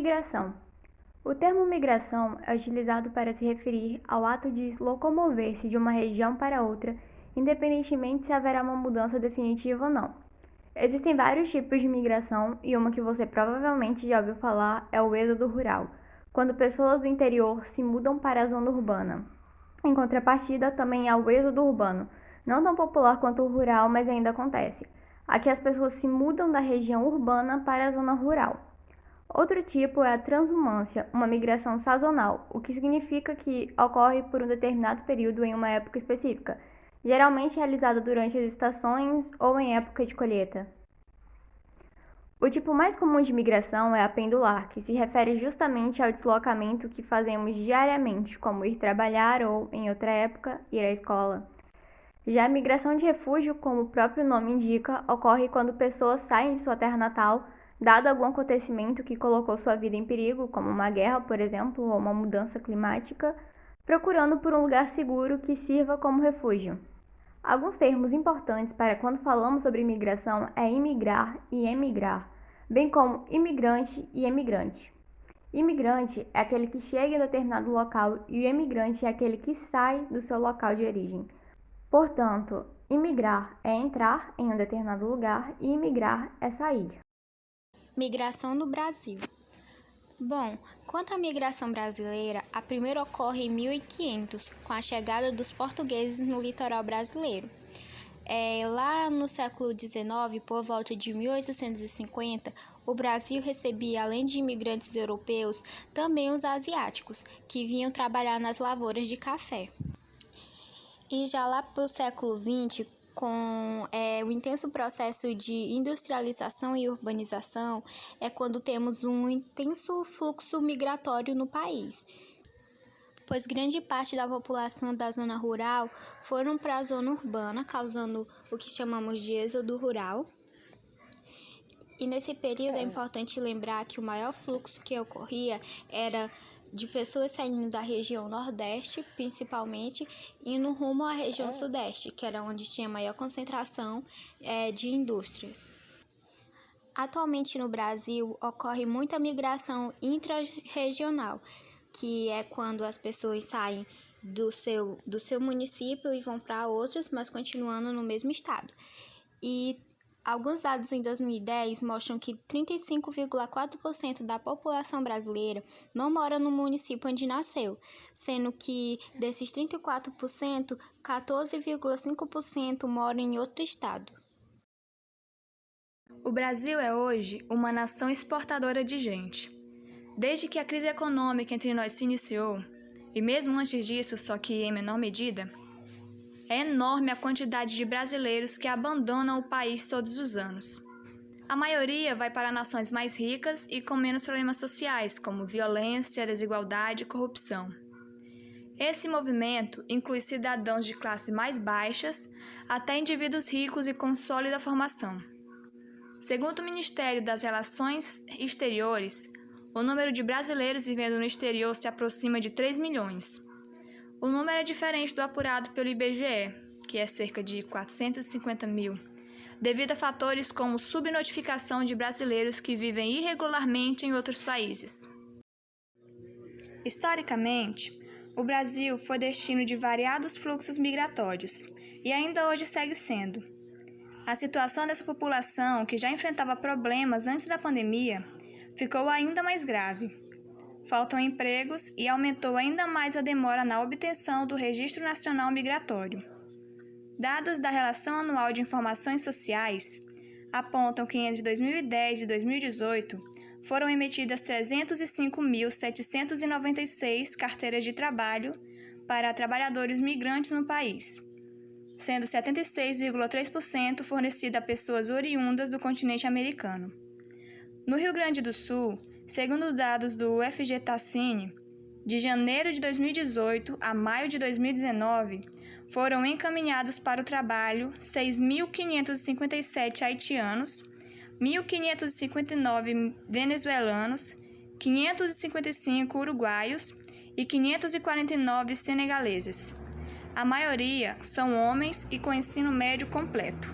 Migração. O termo migração é utilizado para se referir ao ato de locomover-se de uma região para outra, independentemente se haverá uma mudança definitiva ou não. Existem vários tipos de migração e uma que você provavelmente já ouviu falar é o êxodo rural, quando pessoas do interior se mudam para a zona urbana. Em contrapartida, também há o êxodo urbano, não tão popular quanto o rural, mas ainda acontece. Aqui as pessoas se mudam da região urbana para a zona rural. Outro tipo é a transumância, uma migração sazonal, o que significa que ocorre por um determinado período em uma época específica, geralmente realizada durante as estações ou em época de colheita. O tipo mais comum de migração é a pendular, que se refere justamente ao deslocamento que fazemos diariamente, como ir trabalhar ou, em outra época, ir à escola. Já a migração de refúgio, como o próprio nome indica, ocorre quando pessoas saem de sua terra natal, dado algum acontecimento que colocou sua vida em perigo, como uma guerra, por exemplo, ou uma mudança climática, procurando por um lugar seguro que sirva como refúgio. Alguns termos importantes para quando falamos sobre imigração é imigrar e emigrar, bem como imigrante e emigrante. Imigrante é aquele que chega em determinado local e o emigrante é aquele que sai do seu local de origem. Portanto, imigrar é entrar em um determinado lugar e imigrar é sair. Migração no Brasil. Bom, quanto à migração brasileira, a primeira ocorre em 1500, com a chegada dos portugueses no litoral brasileiro. Lá no século XIX, por volta de 1850, o Brasil recebia, além de imigrantes europeus, também os asiáticos, que vinham trabalhar nas lavouras de café. E já lá para o século XX, com o intenso processo de industrialização e urbanização, é quando temos um intenso fluxo migratório no país, pois grande parte da população da zona rural foram para a zona urbana, causando o que chamamos de êxodo rural. E nesse período é importante lembrar que o maior fluxo que ocorria era de pessoas saindo da região Nordeste, principalmente, indo rumo à região Sudeste, que era onde tinha maior concentração de indústrias. Atualmente no Brasil ocorre muita migração intra-regional, que é quando as pessoas saem do seu município e vão para outros, mas continuando no mesmo estado. E alguns dados em 2010 mostram que 35,4% da população brasileira não mora no município onde nasceu, sendo que desses 34%, 14,5% moram em outro estado. O Brasil é hoje uma nação exportadora de gente. Desde que a crise econômica entre nós se iniciou, e mesmo antes disso, só que em menor medida, é enorme a quantidade de brasileiros que abandonam o país todos os anos. A maioria vai para nações mais ricas e com menos problemas sociais, como violência, desigualdade e corrupção. Esse movimento inclui cidadãos de classe mais baixas até indivíduos ricos e com sólida formação. Segundo o Ministério das Relações Exteriores, o número de brasileiros vivendo no exterior se aproxima de 3 milhões. O número é diferente do apurado pelo IBGE, que é cerca de 450 mil, devido a fatores como subnotificação de brasileiros que vivem irregularmente em outros países. Historicamente, o Brasil foi destino de variados fluxos migratórios e ainda hoje segue sendo. A situação dessa população, que já enfrentava problemas antes da pandemia, ficou ainda mais grave. Faltam empregos e aumentou ainda mais a demora na obtenção do Registro Nacional Migratório. Dados da Relação Anual de Informações Sociais apontam que entre 2010 e 2018 foram emitidas 305.796 carteiras de trabalho para trabalhadores migrantes no país, sendo 76,3% fornecida a pessoas oriundas do continente americano. No Rio Grande do Sul, segundo dados do FGTACine, de janeiro de 2018 a maio de 2019, foram encaminhados para o trabalho 6.557 haitianos, 1.559 venezuelanos, 555 uruguaios e 549 senegaleses. A maioria são homens e com ensino médio completo.